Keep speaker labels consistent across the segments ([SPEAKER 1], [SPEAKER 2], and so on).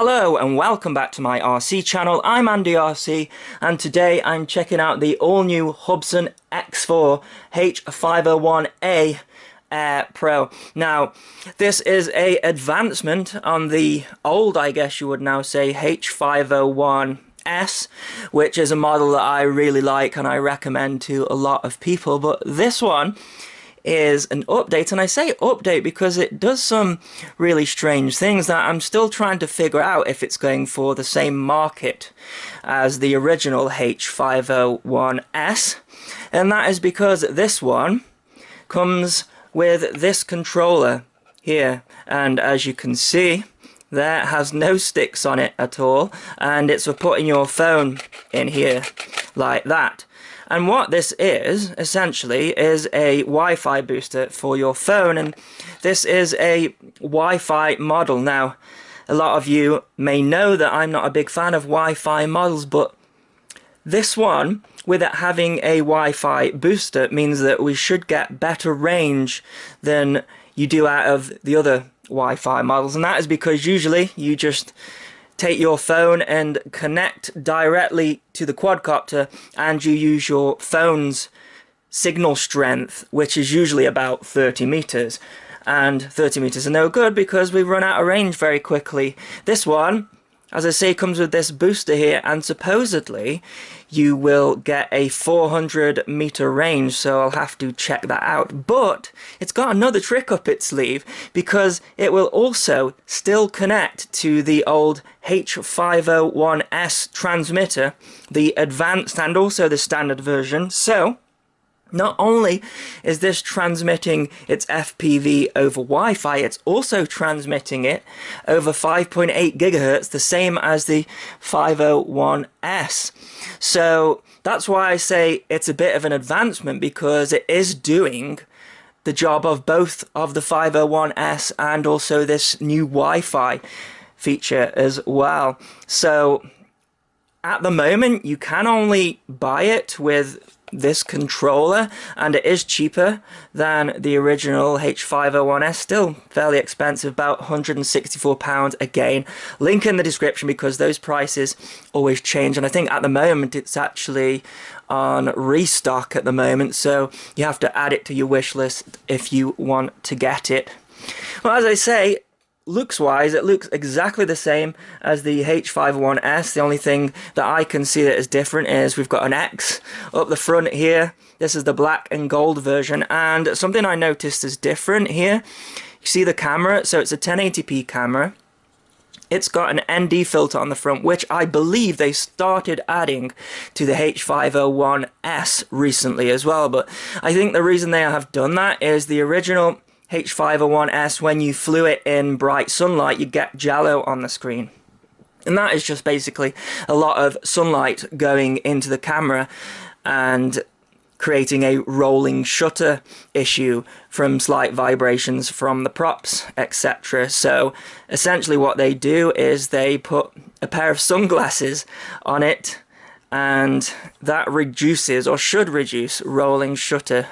[SPEAKER 1] Hello and welcome back to my RC channel. I'm AndyRC and today I'm checking out the all-new Hubsan X4 H501A Air Pro. Now, this is a advancement on the old, I guess you would now say, H501S, which is a model that I really like and I recommend to a lot of people, but this one is an update, and I say update because it does some really strange things that I'm still trying to figure out if it's going for the same market as the original H501S, and that is because this one comes with this controller here, and as you can see there has no sticks on it at all, and it's for putting your phone in here like that. And what this is, essentially, is a Wi-Fi booster for your phone, and this is a Wi-Fi model. Now, a lot of you may know that I'm not a big fan of Wi-Fi models, but this one, with it having a Wi-Fi booster, means that we should get better range than you do out of the other Wi-Fi models, and that is because usually you just take your phone and connect directly to the quadcopter and you use your phone's signal strength, which is usually about 30 meters, and 30 meters are no good because we run out of range very quickly. This one, as I say, comes with this booster here, and supposedly you will get a 400 meter range, so I'll have to check that out. But it's got another trick up its sleeve, because it will also still connect to the old H501S transmitter, the advanced and also the standard version. So not only is this transmitting its FPV over Wi-Fi, it's also transmitting it over 5.8 gigahertz, the same as the 501S. So that's why I say it's a bit of an advancement, because it is doing the job of both of the 501S and also this new Wi-Fi feature as well. So at the moment you can only buy it with this controller, and it is cheaper than the original H501S, still fairly expensive, about £164 again. Link in the description, because those prices always change, and I think at the moment it's actually on restock at the moment, so you have to add it to your wish list if you want to get it. Well, as I say, looks wise, it looks exactly the same as the H501S. The only thing that I can see that is different is we've got an X up the front here. This is the black and gold version, and something I noticed is different here. You see the camera, so it's a 1080p camera. It's got an ND filter on the front, which I believe they started adding to the H501S recently as well, but I think the reason they have done that is the original H501S, when you flew it in bright sunlight, you get jello on the screen. And that is just basically a lot of sunlight going into the camera and creating a rolling shutter issue from slight vibrations from the props, etc. So essentially what they do is they put a pair of sunglasses on it, and that reduces, or should reduce, rolling shutter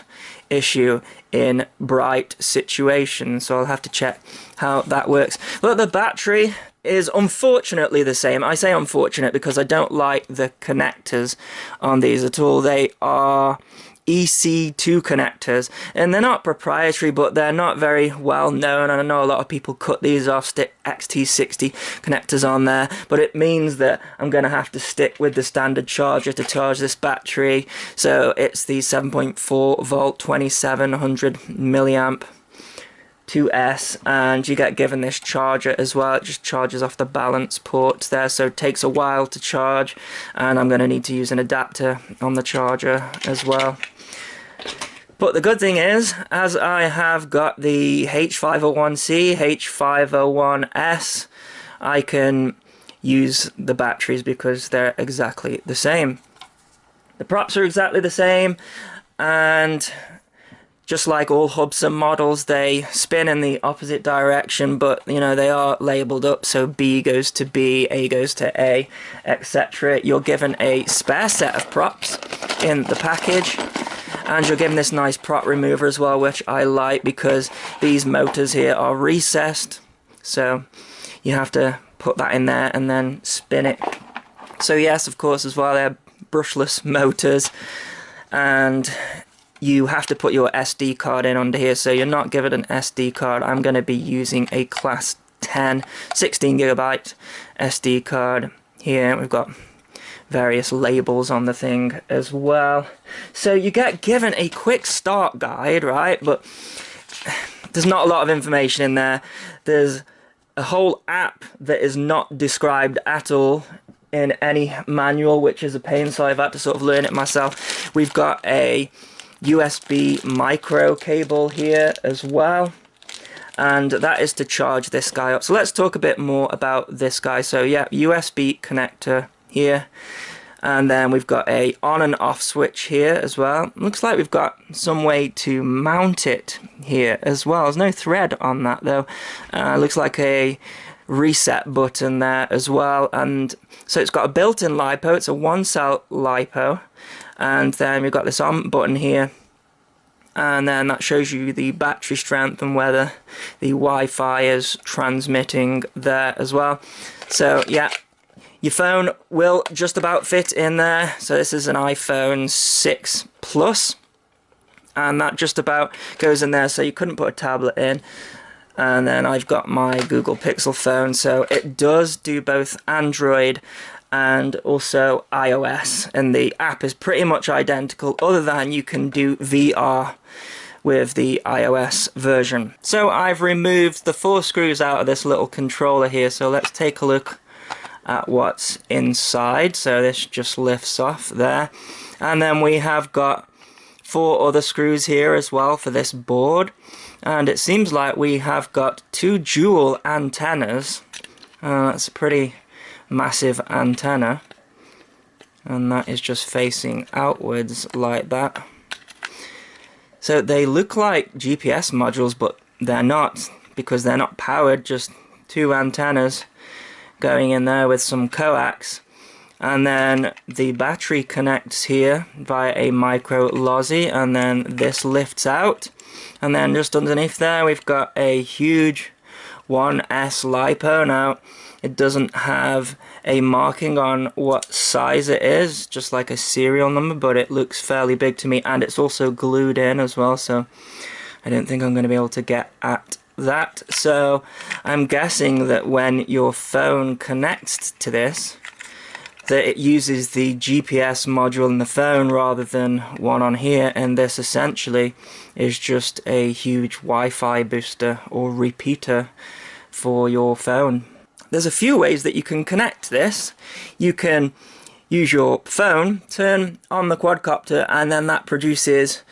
[SPEAKER 1] issue in bright situations. So I'll have to check how that works. But the battery is unfortunately the same. I say unfortunate because I don't like the connectors on these at all. They are EC2 connectors, and they're not proprietary, but they're not very well known, and I know a lot of people cut these off, stick XT60 connectors on there, but it means that I'm going to have to stick with the standard charger to charge this battery. So it's the 7.4 volt 2700 milliamp 2S, and you get given this charger as well. It just charges off the balance ports there, so it takes a while to charge, and I'm going to need to use an adapter on the charger as well. But the good thing is, as I have got the H501C, H501S, I can use the batteries because they're exactly the same. The props are exactly the same, and just like all Hubsan models, they spin in the opposite direction, but you know, they are labelled up, so B goes to B, A goes to A, etc. You're given a spare set of props in the package, and you're given this nice prop remover as well, which I like because these motors here are recessed, so you have to put that in there and then spin it. So yes, of course, as well, they're brushless motors, and you have to put your SD card in under here, so you're not given an SD card. I'm going to be using a class 10 16GB SD card here. We've got various labels on the thing as well. So you get given a quick start guide, right? But there's not a lot of information in there. There's a whole app that is not described at all in any manual, which is a pain, so I've had to sort of learn it myself. We've got a USB micro cable here as well, and that is to charge this guy up. So let's talk a bit more about this guy. So yeah, USB connector here, and then we've got a on and off switch here as well. Looks like we've got some way to mount it here as well. There's no thread on that though. Looks like a reset button there as well, and so it's got a built-in LiPo. It's a 1-cell LiPo, and then we've got this on button here, and then that shows you the battery strength and whether the Wi-Fi is transmitting there as well. So yeah, your phone will just about fit in there. So this is an iPhone 6 Plus, and that just about goes in there, so you couldn't put a tablet in. And then I've got my Google Pixel phone, so it does do both Android and also iOS, and the app is pretty much identical, other than you can do VR with the iOS version. So I've removed the 4 screws out of this little controller here, so let's take a look at what's inside. So this just lifts off there, and then we have got 4 other screws here as well for this board, and it seems like we have got 2 dual antennas. That's a pretty massive antenna, and that is just facing outwards like that. So they look like GPS modules, but they're not, because they're not powered, just 2 antennas going in there with some coax. And then the battery connects here via a micro lossy, and then this lifts out, and then just underneath there we've got a huge 1S LiPo. Now it doesn't have a marking on what size it is, just like a serial number, but it looks fairly big to me, and it's also glued in as well, so I don't think I'm going to be able to get at that. So I'm guessing that when your phone connects to this, that it uses the GPS module in the phone rather than one on here, and this essentially is just a huge Wi-Fi booster or repeater for your phone. There's a few ways that you can connect this. You can use your phone, turn on the quadcopter, and then that produces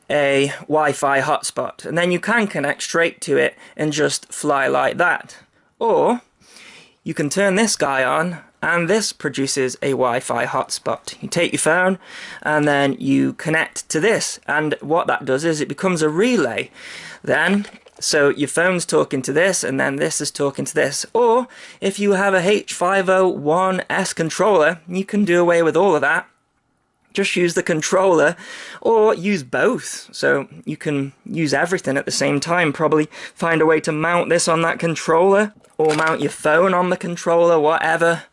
[SPEAKER 1] a Wi-Fi hotspot, and then you can connect straight to it and just fly like that. Or you can turn this guy on, and this produces a Wi-Fi hotspot. You take your phone and then you connect to this, and what that does is it becomes a relay then. So your phone's talking to this, and then this is talking to this. Or if you have a H501S controller, you can do away with all of that. Just use the controller, or use both. So you can use everything at the same time. Probably find a way to mount this on that controller, or mount your phone on the controller, whatever.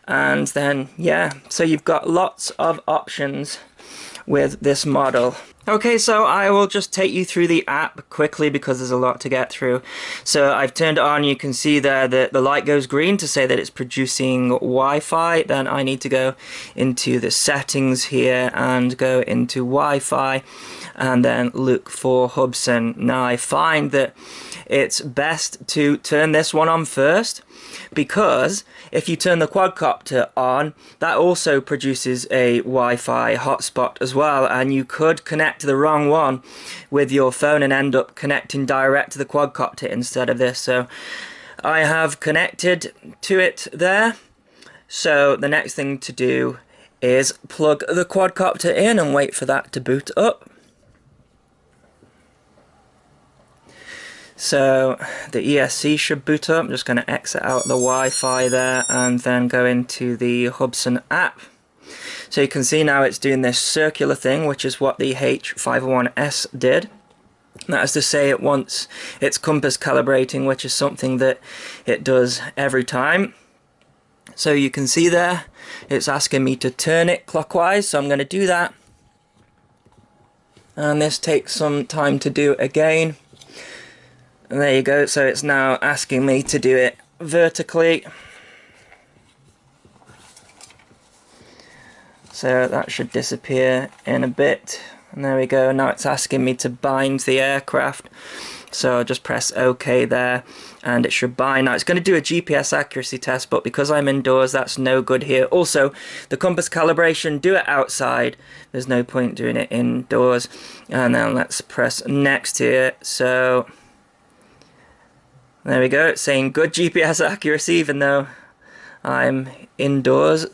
[SPEAKER 1] And then, yeah, so you've got lots of options with this model. Okay, so I will just take you through the app quickly because there's a lot to get through. So I've turned it on. You can see there that the light goes green to say that it's producing Wi-Fi. Then I need to go into the settings here and go into Wi-Fi, and then look for Hubsan. Now I find that it's best to turn this one on first, because if you turn the quadcopter on, that also produces a Wi-Fi hotspot as well, and you could connect to the wrong one with your phone and end up connecting direct to the quadcopter instead of this. So I have connected to it there. So the next thing to do is plug the quadcopter in and wait for that to boot up. So the ESC should boot up. I'm just going to exit out the Wi-Fi there and then go into the Hubsan app. So you can see now it's doing this circular thing, which is what the H501S did. That is to say, it wants its compass calibrating, which is something that it does every time. So you can see there, it's asking me to turn it clockwise, so I'm going to do that. And this takes some time to do again. And there you go, so it's now asking me to do it vertically. So that should disappear in a bit. And there we go, now it's asking me to bind the aircraft. So I'll just press OK there, and it should bind. Now it's going to do a GPS accuracy test, but because I'm indoors, that's no good here. Also, the compass calibration, do it outside. There's no point doing it indoors. And then let's press next here. So there we go, it's saying good GPS accuracy, even though I'm indoors.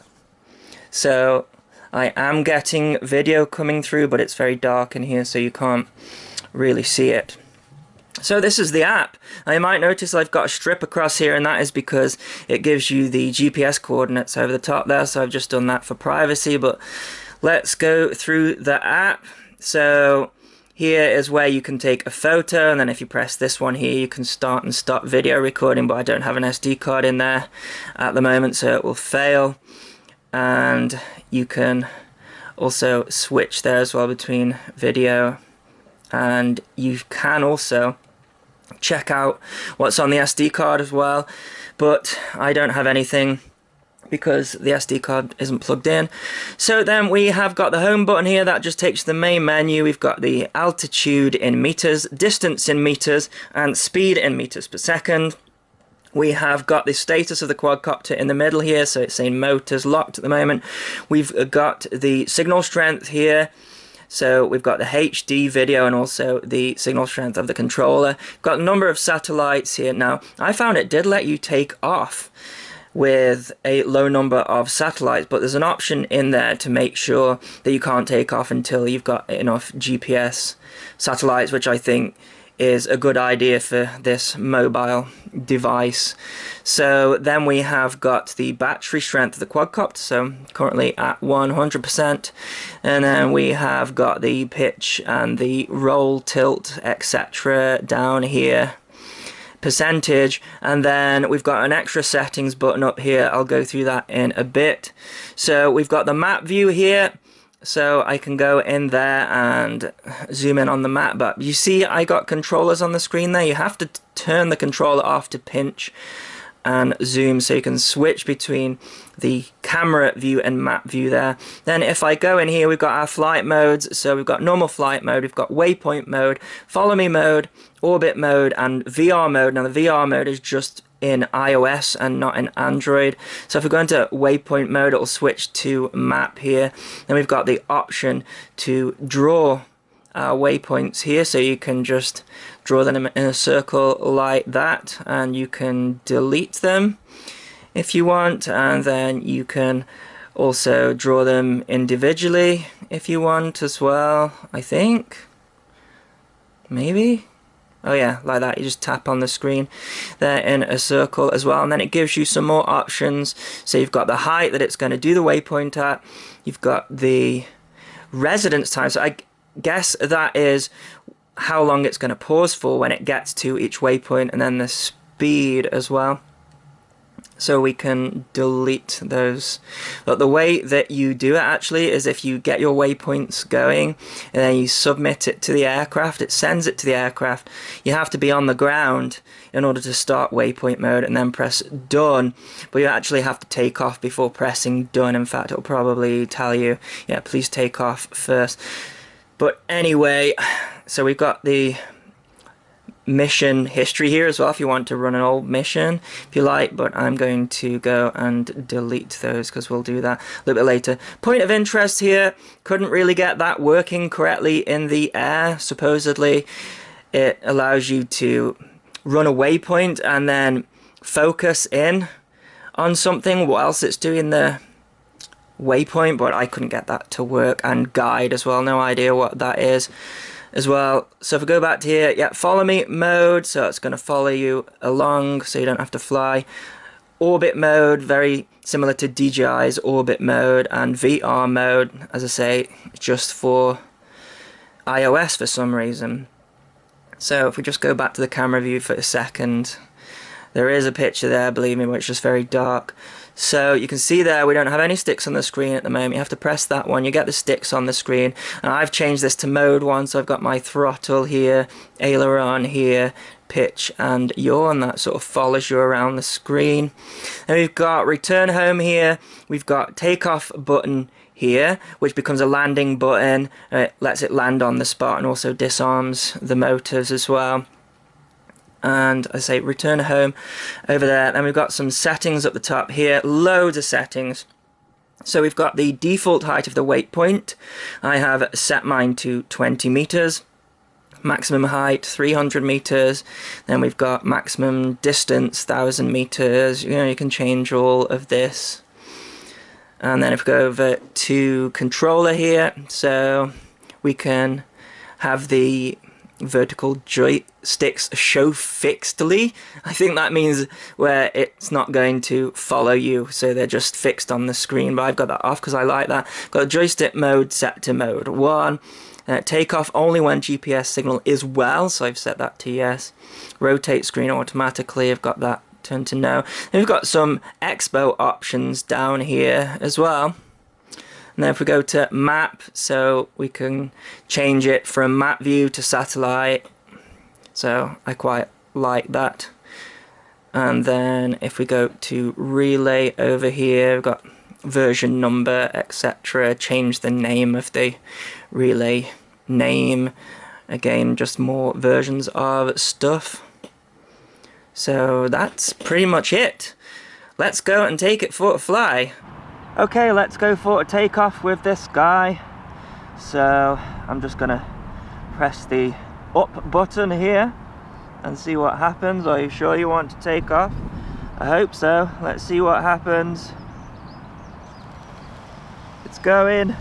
[SPEAKER 1] So I am getting video coming through, but it's very dark in here, so you can't really see it. So this is the app. Now you might notice I've got a strip across here, and that is because it gives you the GPS coordinates over the top there, so I've just done that for privacy. But let's go through the app. So here is where you can take a photo, and then if you press this one here, you can start and stop video recording, but I don't have an SD card in there at the moment, so it will fail. And you can also switch there as well between video, and you can also check out what's on the SD card as well, but I don't have anything because the SD card isn't plugged in. So then we have got the home button here, that just takes the main menu. We've got the altitude in meters, distance in meters, and speed in meters per second. We have got the status of the quadcopter in the middle here, so it's saying motors locked at the moment. We've got the signal strength here, so we've got the HD video and also the signal strength of the controller. We've got a number of satellites here. Now, I found it did let you take off with a low number of satellites, but there's an option in there to make sure that you can't take off until you've got enough GPS satellites, which I think is a good idea for this mobile device. So then we have got the battery strength of the quadcopter, so currently at 100%, and then we have got the pitch and the roll, tilt, etc. down here, percentage, and then we've got an extra settings button up here. I'll go through that in a bit. So we've got the map view here, so I can go in there and zoom in on the map, but you see I got controllers on the screen there. You have to turn the controller off to pinch and zoom, so you can switch between the camera view and map view there. Then if I go in here, we've got our flight modes. So we've got normal flight mode, we've got waypoint mode, follow me mode, orbit mode, and VR mode. Now the VR mode is just in iOS and not in Android. So if we go into waypoint mode, it will switch to map here. Then we've got the option to draw waypoints here, so you can just draw them in a circle like that, and you can delete them if you want, and then you can also draw them individually if you want as well, I think. Maybe? Oh yeah, like that. You just tap on the screen there in a circle as well, and then it gives you some more options. So you've got the height that it's going to do the waypoint at, you've got the residence time, so I guess that is how long it's going to pause for when it gets to each waypoint, and then the speed as well. So we can delete those. But the way that you do it actually is if you get your waypoints going and then you submit it to the aircraft, it sends it to the aircraft. You have to be on the ground in order to start waypoint mode and then press done, but you actually have to take off before pressing done. In fact, it'll probably tell you, yeah, please take off first. But anyway, so we've got the mission history here as well if you want to run an old mission if you like, but I'm going to go and delete those because we'll do that a little bit later. Point of interest here, couldn't really get that working correctly in the air. Supposedly it allows you to run a waypoint and then focus in on something whilst it's doing the waypoint, but I couldn't get that to work. And guide as well, no idea what that is as well. So if we go back to here, yeah, follow me mode, so it's going to follow you along so you don't have to fly. Orbit mode, very similar to DJI's orbit mode, and VR mode, as I say, just for iOS for some reason. So if we just go back to the camera view for a second, there is a picture there, believe me, which is very dark. So you can see there we don't have any sticks on the screen at the moment. You have to press that one, you get the sticks on the screen. And I've changed this to mode 1, so I've got my throttle here, aileron here, pitch and yaw, and that sort of follows you around the screen. And we've got return home here, we've got takeoff button here, which becomes a landing button. It lets it land on the spot and also disarms the motors as well. And I say return home over there. Then we've got some settings at the top here, loads of settings. So we've got the default height of the waypoint. I have set mine to 20 meters. Maximum height 300 meters. Then we've got maximum distance 1000 meters. You know, you can change all of this. And then if we go over to controller here, so we can have the vertical joysticks show fixedly. I think that means where it's not going to follow you, so they're just fixed on the screen, but I've got that off because I like that. Got joystick mode set to mode 1. Take off only when GPS signal is well, so I've set that to yes. Rotate screen automatically, I've got that turned to no. Then we've got some expo options down here as well. And then if we go to map, so we can change it from map view to satellite. So I quite like that. And then if we go to relay over here, we've got version number, etc. Change the name of the relay name. Again, just more versions of stuff. So that's pretty much it. Let's go and take it for a fly. Okay, let's go for a takeoff with this guy. So I'm just gonna press the up button here and see what happens. Are you sure you want to take off? I hope so. Let's see what happens. It's going.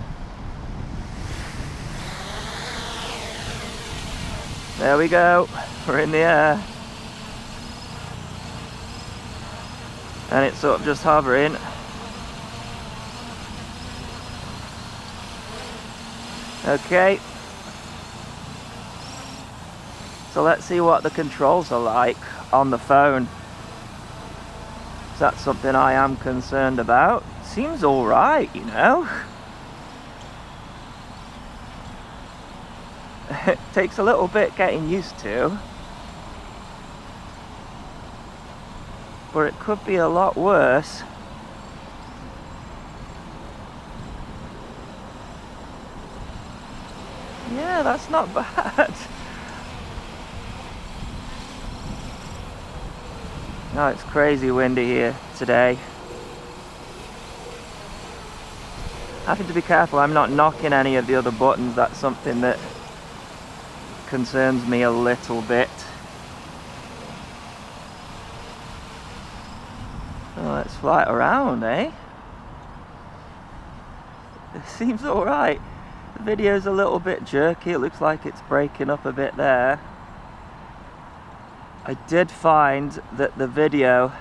[SPEAKER 1] There we go. We're in the air. And it's sort of just hovering. Okay, so let's see what the controls are like on the phone. That's something I am concerned about. Seems alright, you know. It takes a little bit getting used to, but it could be a lot worse. Yeah, that's not bad. No, it's crazy windy here today. Having to be careful I'm not knocking any of the other buttons. That's something that concerns me a little bit. So let's fly it around, eh? It seems alright. The video's a little bit jerky, it looks like it's breaking up a bit there. I did find that the video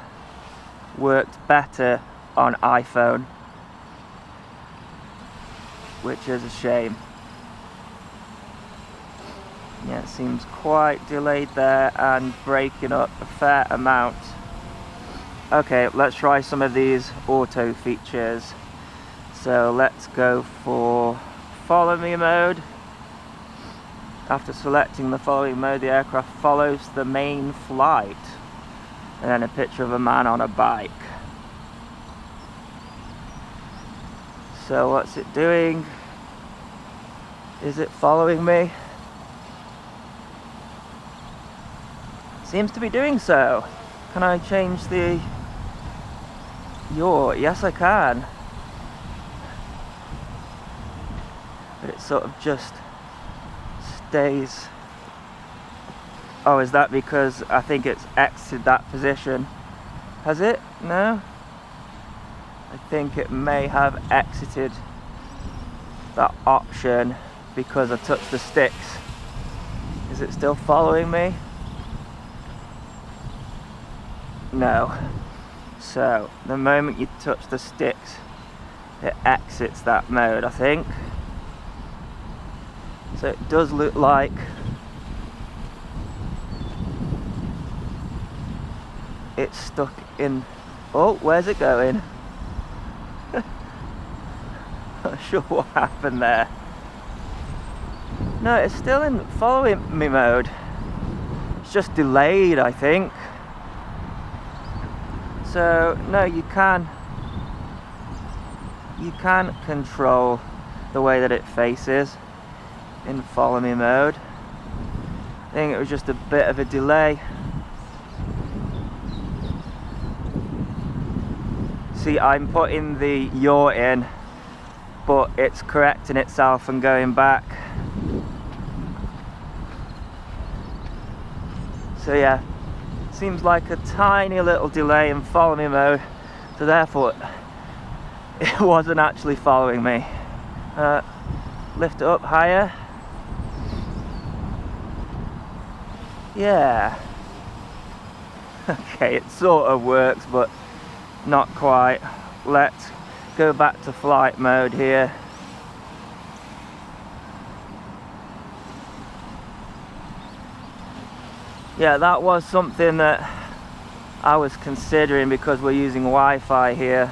[SPEAKER 1] worked better on iPhone, which is a shame. Yeah, it seems quite delayed there and breaking up a fair amount. Okay, let's try some of these auto features. So let's go for follow me mode. After selecting the following mode, the aircraft follows the main flight. And then a picture of a man on a bike. So what's it doing? Is it following me? Seems to be doing so. Can I change the yaw? Yes, I can. But it sort of just stays. Oh, is that because I think it's exited that position? Has it? No? I think it may have exited that option because I touched the sticks. Is it still following me? No. So, the moment you touch the sticks, it exits that mode, I think. So it does look like it's stuck in... Oh, where's it going? Not sure what happened there. No, it's still in following me mode. It's just delayed, I think. So, no, you can control the way that it faces in follow me mode. I think it was just a bit of a delay. See, I'm putting the yaw in, but it's correcting itself and going back. So yeah, seems like a tiny little delay in follow me mode, so therefore it wasn't actually following me. Lift it up higher. Yeah. Okay, it sort of works, but not quite. Let's go back to flight mode here. Yeah, that was something that I was considering because we're using Wi-Fi here.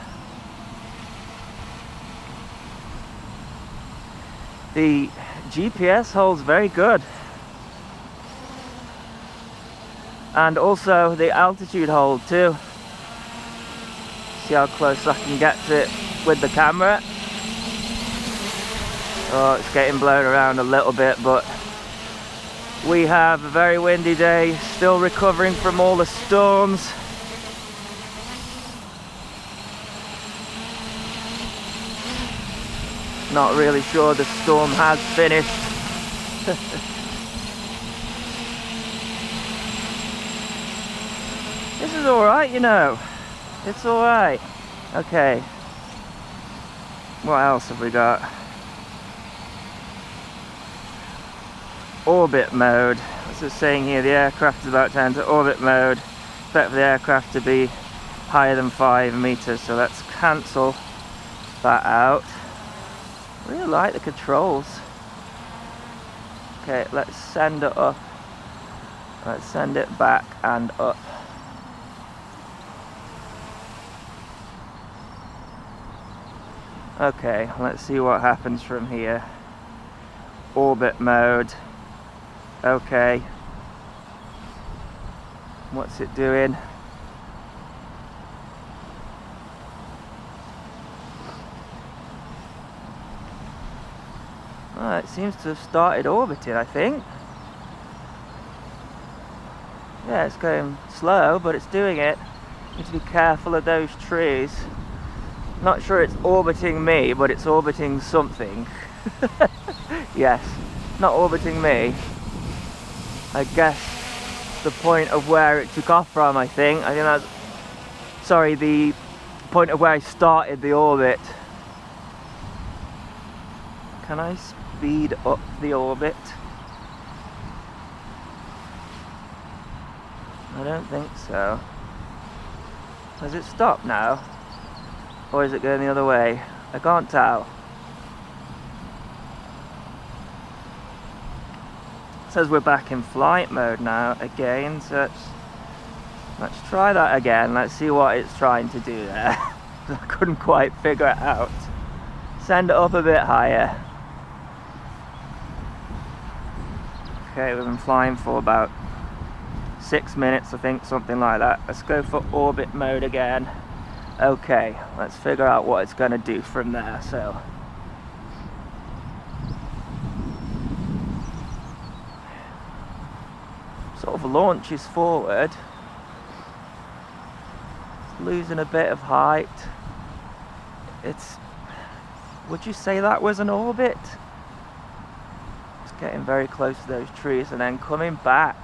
[SPEAKER 1] The GPS holds very good. And also the altitude hold too. See how close I can get to it with the camera. Oh, it's getting blown around a little bit, but we have a very windy day, still recovering from all the storms. Not really sure the storm has finished. This is alright, you know. It's alright. Okay. What else have we got? Orbit mode. What's it saying here? The aircraft is about to enter orbit mode. Expect for the aircraft to be higher than 5 meters, so let's cancel that out. I really like the controls. Okay, let's send it up. Let's send it back and up. Okay, let's see what happens from here. Orbit mode. Okay. What's it doing? Oh, it seems to have started orbiting, I think. Yeah, it's going slow, but it's doing it. Need to be careful of those trees. Not sure it's orbiting me, but it's orbiting something. Yes, not orbiting me. I guess the point of where it took off from, I think that's... Sorry, the point of where I started the orbit. Can I speed up the orbit? I don't think so. Has it stopped now? Or is it going the other way? I can't tell. It says we're back in flight mode now again, so let's try that again. Let's see what it's trying to do there. I couldn't quite figure it out. Send it up a bit higher. Okay, we've been flying for about 6 minutes, I think, something like that. Let's go for orbit mode again. Okay, let's figure out what it's going to do from there. So sort of launches forward. It's losing a bit of height. It's... Would you say that was an orbit? It's getting very close to those trees and then coming back.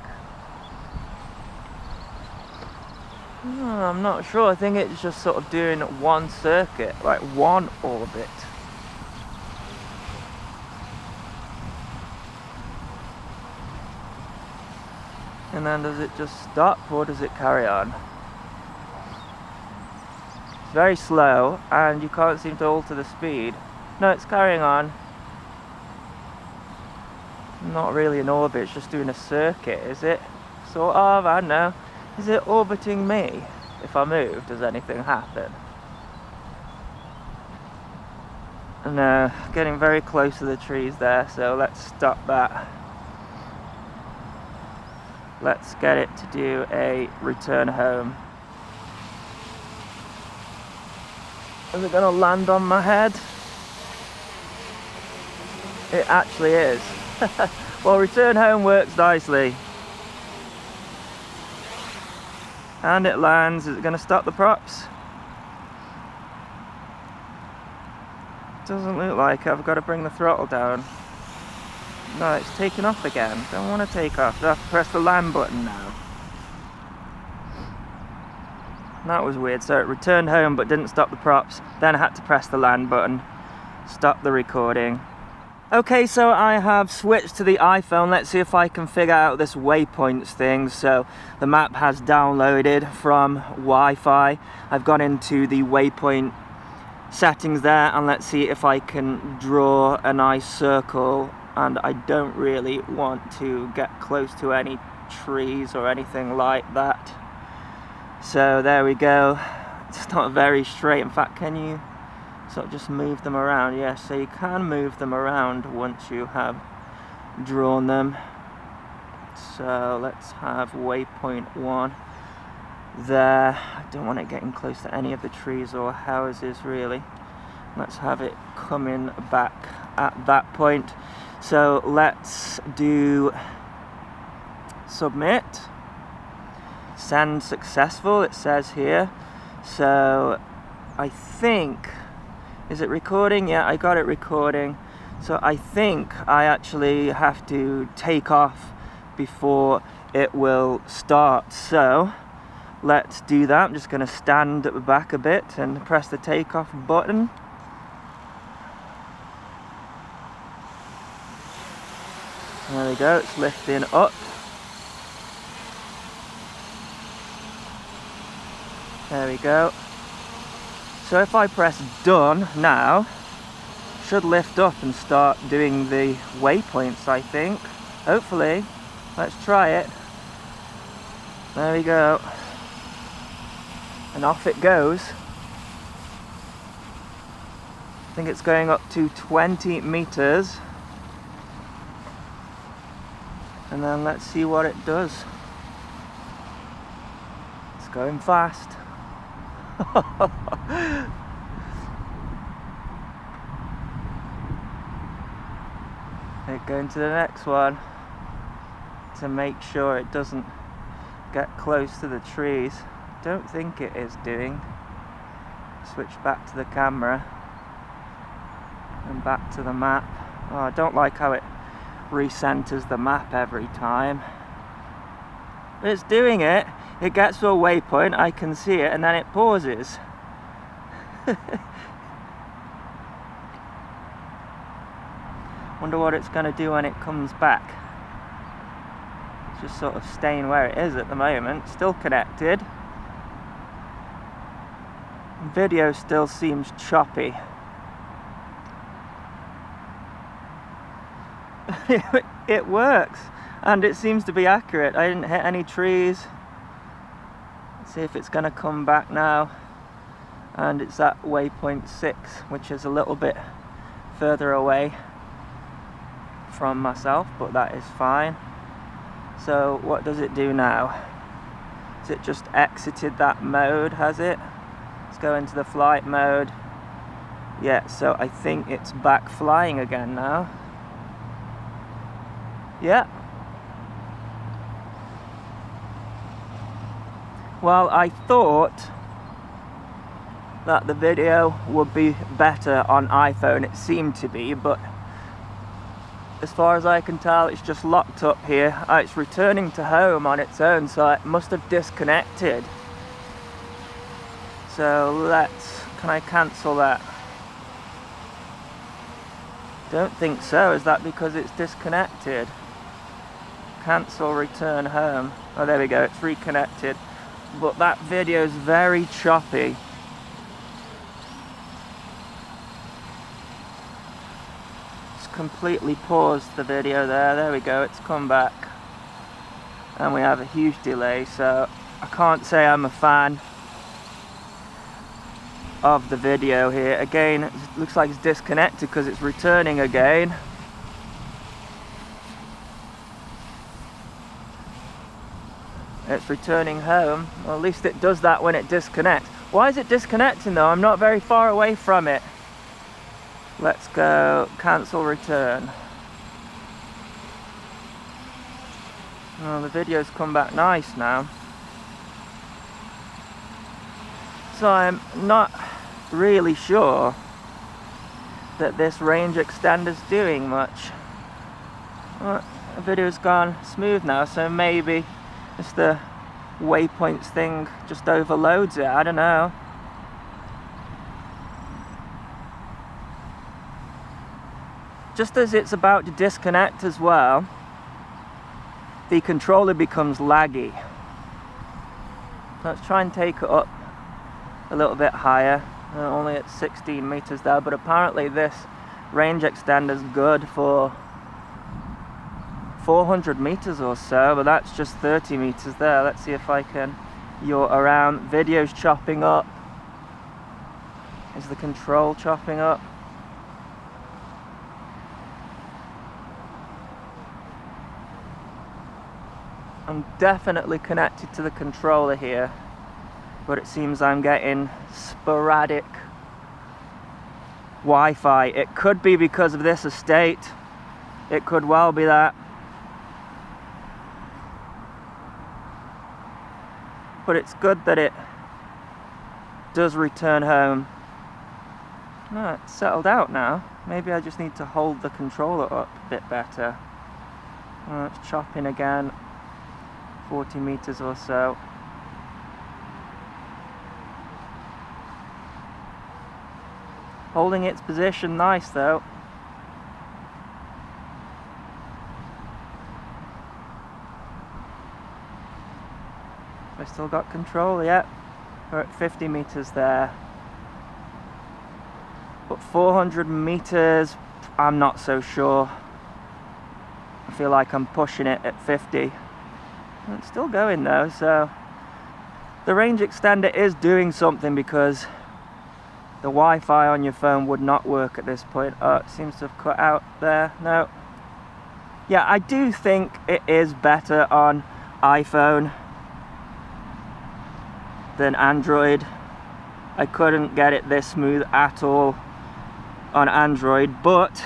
[SPEAKER 1] I'm not sure. I think it's just sort of doing one circuit, like one orbit. And then does it just stop or does it carry on? It's very slow and you can't seem to alter the speed. No, it's carrying on. Not really an orbit, it's just doing a circuit, is it? Sort of, I don't know. Is it orbiting me? If I move, does anything happen? No, getting very close to the trees there, so let's stop that. Let's get it to do a return home. Is it gonna land on my head? It actually is. Well, return home works nicely. And it lands. Is it gonna stop the props? Doesn't look like it. I've got to bring the throttle down. No, it's taken off again. Don't want to take off. I have to press the land button now. That was weird. So it returned home but didn't stop the props. Then I had to press the land button. Stop the recording. Okay, so I have switched to the iPhone. Let's see if I can figure out this waypoints thing. So the map has downloaded from Wi-Fi. I've gone into the waypoint settings there, and let's see if I can draw a nice circle. And I don't really want to get close to any trees or anything like that. So there we go. It's not very straight. In fact, can you sort of just move them around? Yes, so you can move them around once you have drawn them. So let's have waypoint 1 there. I don't want it getting close to any of the trees or houses really. Let's have it coming back at that point. So let's do submit. Send successful, it says here. So I think, is it recording? Yeah, I got it recording. So I think I actually have to take off before it will start. So let's do that. I'm just going to stand back a bit and press the takeoff button. There we go, it's lifting up. There we go. So if I press done now, it should lift up and start doing the waypoints, I think. Hopefully. Let's try it. There we go. And off it goes. I think it's going up to 20 meters. And then let's see what it does. It's going fast. Going to the next one to make sure it doesn't get close to the trees. Don't think it is doing. Switch back to the camera and back to the map. Oh, I don't like how it recenters the map every time. But it's doing it. It gets to a waypoint, I can see it, and then it pauses. Wonder what it's going to do when it comes back. It's just sort of staying where it is at the moment. Still connected. Video still seems choppy. It works, and it seems to be accurate. I didn't hit any trees. Let's see if it's going to come back now. And it's at waypoint 6, which is a little bit further away from myself, but that is fine. So what does it do now? Has it just exited that mode, has it? Let's go into the flight mode. Yeah, so I think it's back flying again now. Yeah. Well, I thought that the video would be better on iPhone. It seemed to be, but as far as I can tell, it's just locked up here. It's returning to home on its own, so it must have disconnected. So can I cancel that? Don't think so. Is that because it's disconnected? Cancel, return home. Oh, there we go, it's reconnected. But that video is very choppy. It's completely paused the video there. There we go, it's come back. And we have a huge delay, so I can't say I'm a fan of the video here. Again, it looks like it's disconnected because it's returning again. It's returning home. Well, at least it does that when it disconnects. Why is it disconnecting though? I'm not very far away from it. Let's go cancel return. Oh, the video's come back nice now. So I'm not really sure that this range extender's doing much. Well, the video's gone smooth now, so maybe it's the waypoints thing just overloads it, I don't know. Just as it's about to disconnect as well, the controller becomes laggy. Let's try and take it up a little bit higher. Only at 16 meters there, but apparently this range extender is good for 400 meters or so, but that's just 30 meters there. Let's see if I can yaw around. Video's chopping up. Is the control chopping up? I'm definitely connected to the controller here, but it seems I'm getting sporadic Wi-Fi. It could be because of this estate. It could well be that. But it's good that it does return home. Oh, it's settled out now. Maybe I just need to hold the controller up a bit better. Oh, it's chopping again. 40 meters or so. Holding its position nice though. I still got control, yeah. We're at 50 meters there. But 400 meters, I'm not so sure. I feel like I'm pushing it at 50. It's still going though, so the range extender is doing something, because the Wi-Fi on your phone would not work at this point. Oh, it seems to have cut out there. No. Yeah, I do think it is better on iPhone than Android. I couldn't get it this smooth at all on Android, but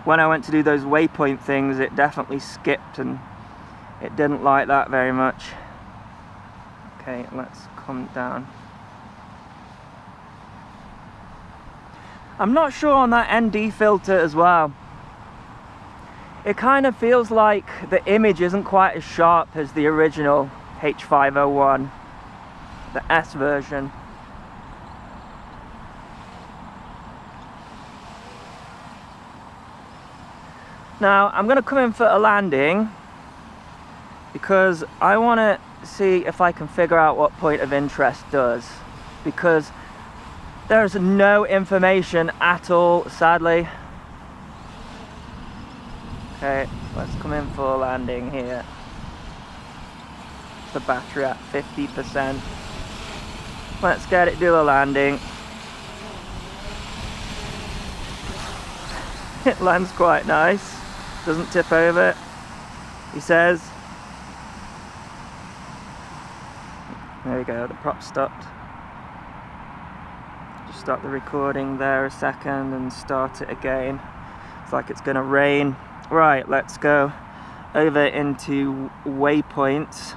[SPEAKER 1] when I went to do those waypoint things, it definitely skipped and it didn't like that very much. Okay, let's come down. I'm not sure on that ND filter as well. It kind of feels like the image isn't quite as sharp as the original H501, the S version. Now I'm going to come in for a landing because I want to see if I can figure out what point of interest does, because there's no information at all, sadly. Okay, let's come in for a landing here. The battery at 50%. Let's get it do a landing. It lands quite nice. Doesn't tip over, he says. There we go, the prop stopped. Just stop the recording there a second and start it again. It's like it's gonna rain. Right, let's go over into waypoints.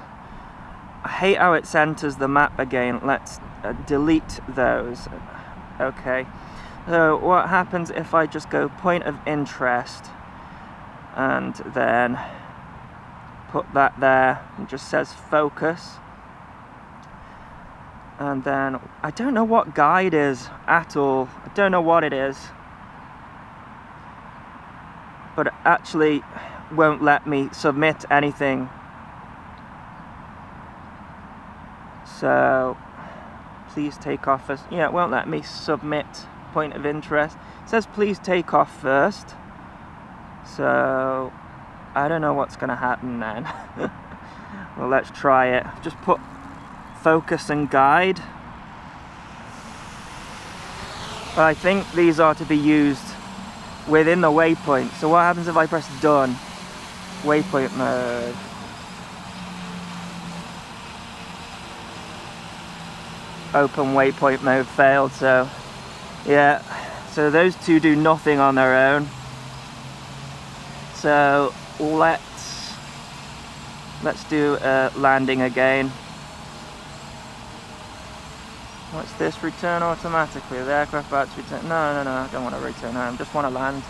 [SPEAKER 1] I hate how it centers the map again. Let's delete those. Okay, so what happens if I just go point of interest and then put that there? It just says focus. And then I don't know what guide is at all. I don't know what it is, but it actually won't let me submit anything. So please take off as, yeah, it won't let me submit point of interest. It says please take off first. So I don't know what's gonna happen then. Well, let's try it. Just put focus and guide. But I think these are to be used within the waypoint. So what happens if I press done? Waypoint mode. Open waypoint mode failed, so yeah. So those two do nothing on their own. So let's do a landing again. What's this? Return automatically. The aircraft about to return. No, I don't want to return home. Just want to land.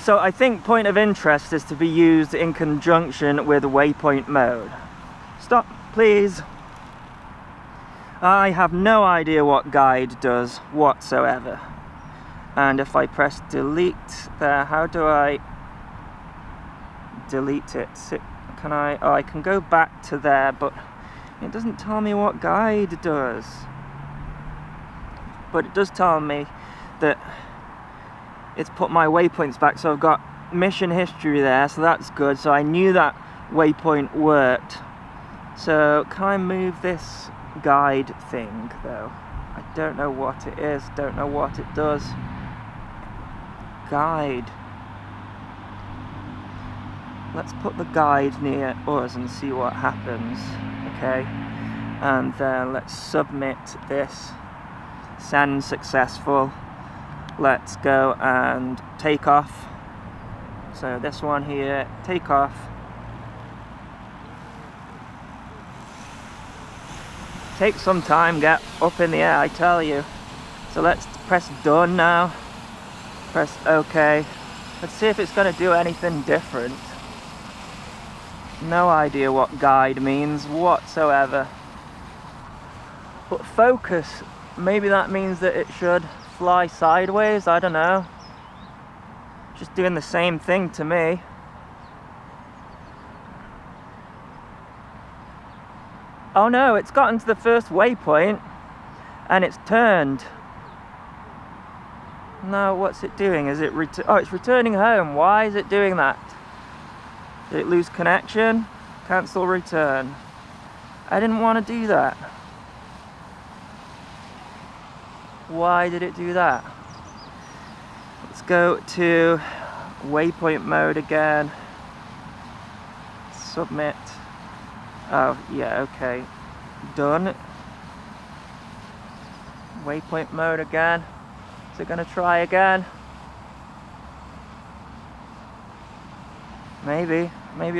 [SPEAKER 1] So I think point of interest is to be used in conjunction with waypoint mode. Stop, please. I have no idea what guide does whatsoever. And if I press delete there, how do I delete it? Can I? Oh, I can go back to there, but it doesn't tell me what guide does. But it does tell me that it's put my waypoints back, so I've got mission history there, so that's good. So I knew that waypoint worked. So can I move this guide thing though? I don't know what it is, don't know what it does. Guide. Let's put the guide near us and see what happens. Okay, and then let's submit this. Send successful. Let's go and take off. So this one here, take off. Takes some time, get up in the air, I tell you. So let's press done now. Press OK. Let's see if it's going to do anything different. No idea what guide means whatsoever. But focus, maybe that means that it should fly sideways, I don't know. Just doing the same thing to me. Oh no, it's gotten to the first waypoint and it's turned. Now what's it doing? Is it oh, it's returning home. Why is it doing that? Did it lose connection? Cancel return. I didn't want to do that. Why did it do that? Let's go to waypoint mode again. Submit. Oh, yeah, okay. Done. Waypoint mode again. Is it going to try again? Maybe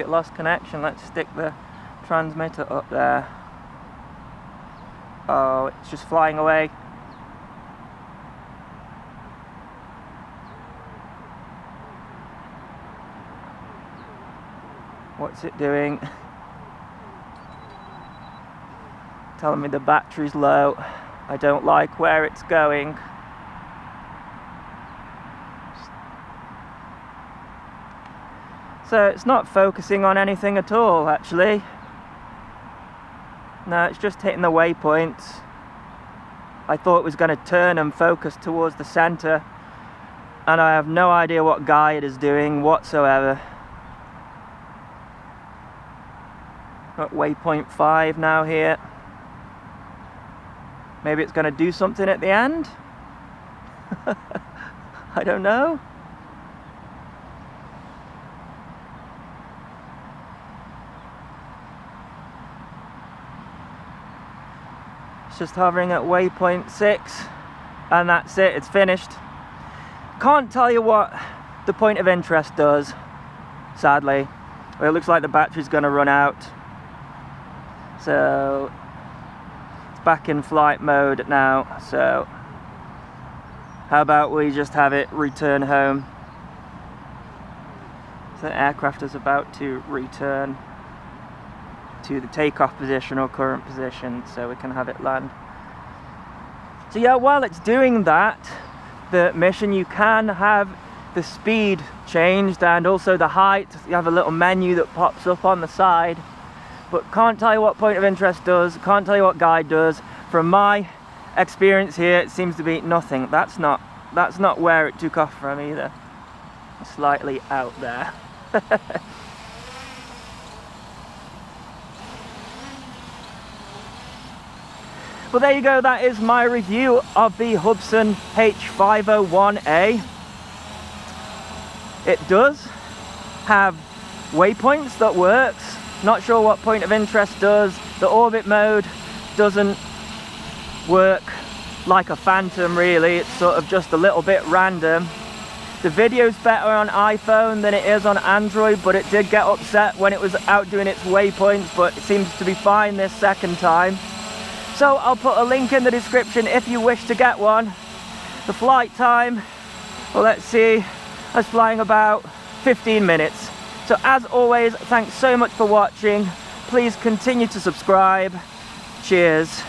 [SPEAKER 1] it lost connection. Let's stick the transmitter up there. Oh, it's just flying away. What's it doing? Telling me the battery's low. I don't like where it's going. So it's not focusing on anything at all, actually. No, it's just hitting the waypoints. I thought it was going to turn and focus towards the center, and I have no idea what guide is doing whatsoever. Got waypoint 5 now here. Maybe it's going to do something at the end? I don't know. Just hovering at waypoint 6 and that's it, it's finished. Can't tell you what the point of interest does, sadly. Well, it looks like the battery's going to run out, so it's back in flight mode now. So how about we just have it return home? So the aircraft is about to return to the takeoff position or current position, so we can have it land. So yeah, while it's doing that, the mission, you can have the speed changed and also the height. You have a little menu that pops up on the side, but can't tell you what point of interest does, can't tell you what guide does. From my experience here, it seems to be nothing. That's not where it took off from either. Slightly out there. But there you go, that is my review of the Hubsan H501A. It does have waypoints that works. Not sure what point of interest does. The orbit mode doesn't work like a Phantom really, it's sort of just a little bit random. The video's better on iPhone than it is on Android, but it did get upset when it was out doing its waypoints, but it seems to be fine this second time. So I'll put a link in the description if you wish to get one. The flight time, well, let's see, I was flying about 15 minutes. So as always, thanks so much for watching. Please continue to subscribe. Cheers.